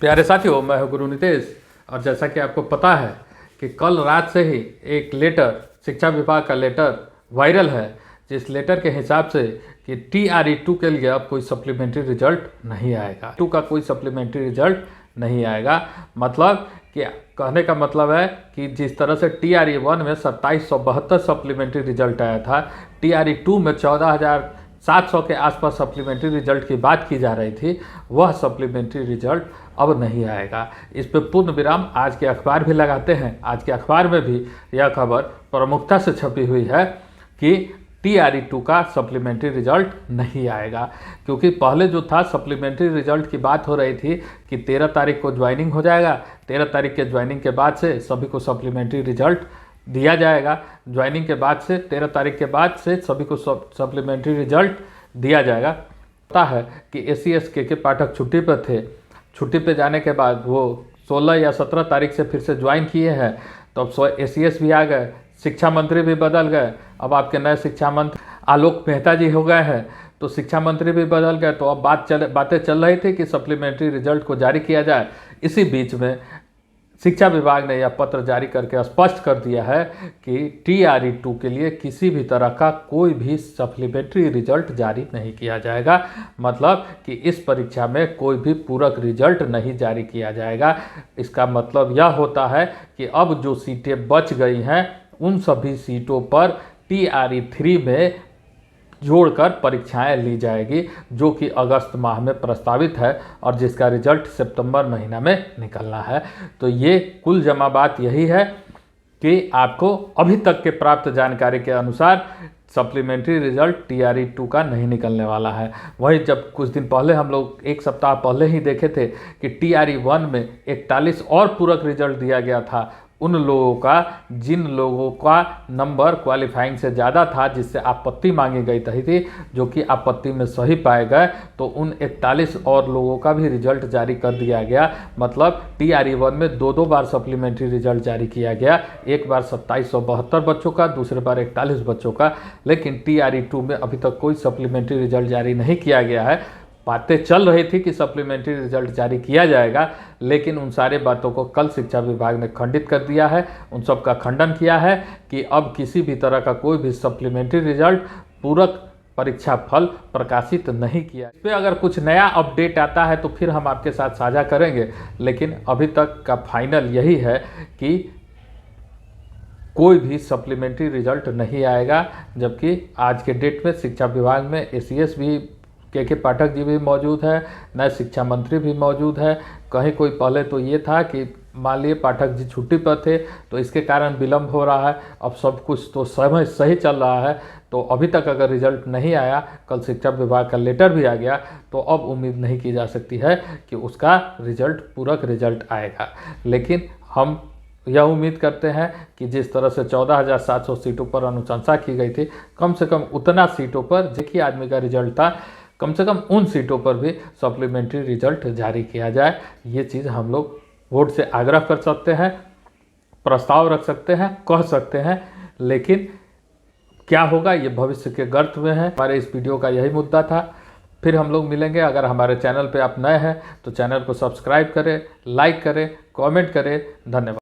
प्यारे साथियों, मैं हूं गुरु नितेश। और जैसा कि आपको पता है कि कल रात से ही एक लेटर, शिक्षा विभाग का लेटर वायरल है, जिस लेटर के हिसाब से कि TRE2 के लिए अब कोई सप्लीमेंट्री रिजल्ट नहीं आएगा। 2 का कोई सप्लीमेंट्री रिजल्ट नहीं आएगा। मतलब कि कहने का मतलब है कि जिस तरह से TRE1 में 2772 सप्लीमेंट्री रिजल्ट आया था, TRE2 में 14,700 के आसपास सप्लीमेंट्री रिजल्ट की बात की जा रही थी, वह सप्लीमेंट्री रिजल्ट अब नहीं आएगा। इस पर पूर्ण विराम आज के अखबार भी लगाते हैं। आज के अखबार में भी यह खबर प्रमुखता से छपी हुई है कि TRE2 का सप्लीमेंट्री रिजल्ट नहीं आएगा, क्योंकि पहले जो था सप्लीमेंट्री रिजल्ट की बात हो रही थी कि 13 तारीख को ज्वाइनिंग हो जाएगा। 13 तारीख के ज्वाइनिंग के बाद से सभी को सप्लीमेंट्री रिजल्ट दिया जाएगा। ज्वाइनिंग के बाद से 13 तारीख के बाद से सभी को सप्लीमेंट्री रिजल्ट दिया जाएगा। पता है कि ACS के पाठक छुट्टी पर थे। छुट्टी पे जाने के बाद वो 16 या 17 तारीख से फिर से ज्वाइन किए हैं। तो अब ACS भी आ गए, शिक्षा मंत्री भी बदल गए। अब आपके नए शिक्षा मंत्री आलोक मेहता जी हो गए हैं, तो शिक्षा मंत्री भी बदल गए। तो अब बातें चल रही थी कि सप्लीमेंट्री रिजल्ट को जारी किया जाए। इसी बीच में शिक्षा विभाग ने यह पत्र जारी करके स्पष्ट कर दिया है कि TRE2 के लिए किसी भी तरह का कोई भी सप्लीमेंट्री रिजल्ट जारी नहीं किया जाएगा। मतलब कि इस परीक्षा में कोई भी पूरक रिजल्ट नहीं जारी किया जाएगा। इसका मतलब यह होता है कि अब जो सीटें बच गई हैं उन सभी सीटों पर TRE3 में जोड़कर परीक्षाएं ली जाएगी, जो कि अगस्त माह में प्रस्तावित है और जिसका रिजल्ट सितंबर महीना में निकलना है। तो ये कुल जमा बात यही है कि आपको अभी तक के प्राप्त जानकारी के अनुसार सप्लीमेंट्री रिजल्ट TRE2 का नहीं निकलने वाला है। वहीं जब कुछ दिन पहले हम लोग एक सप्ताह पहले ही देखे थे कि TRE1 में 41 और पूरक रिजल्ट दिया गया था, उन लोगों का जिन लोगों का नंबर क्वालिफाइंग से ज़्यादा था, जिससे आपत्ति मांगी गई थी, जो कि आपत्ति में सही पाए गए, तो उन 41 और लोगों का भी रिजल्ट जारी कर दिया गया। मतलब TRE1 में दो बार सप्लीमेंट्री रिजल्ट जारी किया गया, एक बार 2772 बच्चों का, दूसरे बार 41 बच्चों का। लेकिन TRE2 में अभी तक कोई सप्लीमेंट्री रिजल्ट जारी नहीं किया गया है। बातें चल रही थी कि सप्लीमेंट्री रिजल्ट जारी किया जाएगा, लेकिन उन सारे बातों को कल शिक्षा विभाग ने खंडित कर दिया है। उन सब का खंडन किया है कि अब किसी भी तरह का कोई भी सप्लीमेंट्री रिजल्ट, पूरक परीक्षा फल प्रकाशित नहीं किया। इस पर अगर कुछ नया अपडेट आता है तो फिर हम आपके साथ साझा करेंगे, लेकिन अभी तक का फाइनल यही है कि कोई भी सप्लीमेंट्री रिजल्ट नहीं आएगा। जबकि आज के डेट में शिक्षा विभाग में ACS भी के पाठक जी भी मौजूद है, नए शिक्षा मंत्री भी मौजूद है। कहीं कोई पहले तो ये था कि मान लिए पाठक जी छुट्टी पर थे तो इसके कारण विलम्ब हो रहा है। अब सब कुछ तो समय सही चल रहा है, तो अभी तक अगर रिजल्ट नहीं आया, कल शिक्षा विभाग का लेटर भी आ गया, तो अब उम्मीद नहीं की जा सकती है कि उसका रिजल्ट पूरक रिजल्ट आएगा। लेकिन हम यह उम्मीद करते हैं कि जिस तरह से 14,700 सीटों पर अनुशंसा की गई थी, कम से कम उतना सीटों पर जो कि आदमी का रिजल्ट था, कम से कम उन सीटों पर भी सप्लीमेंट्री रिजल्ट जारी किया जाए। ये चीज़ हम लोग वोट से आग्रह कर सकते हैं, प्रस्ताव रख सकते हैं, कह सकते हैं, लेकिन क्या होगा ये भविष्य के गर्त में है। हमारे इस वीडियो का यही मुद्दा था। फिर हम लोग मिलेंगे। अगर हमारे चैनल पे आप नए हैं तो चैनल को सब्सक्राइब करें, लाइक करें, कमेंट करें। धन्यवाद।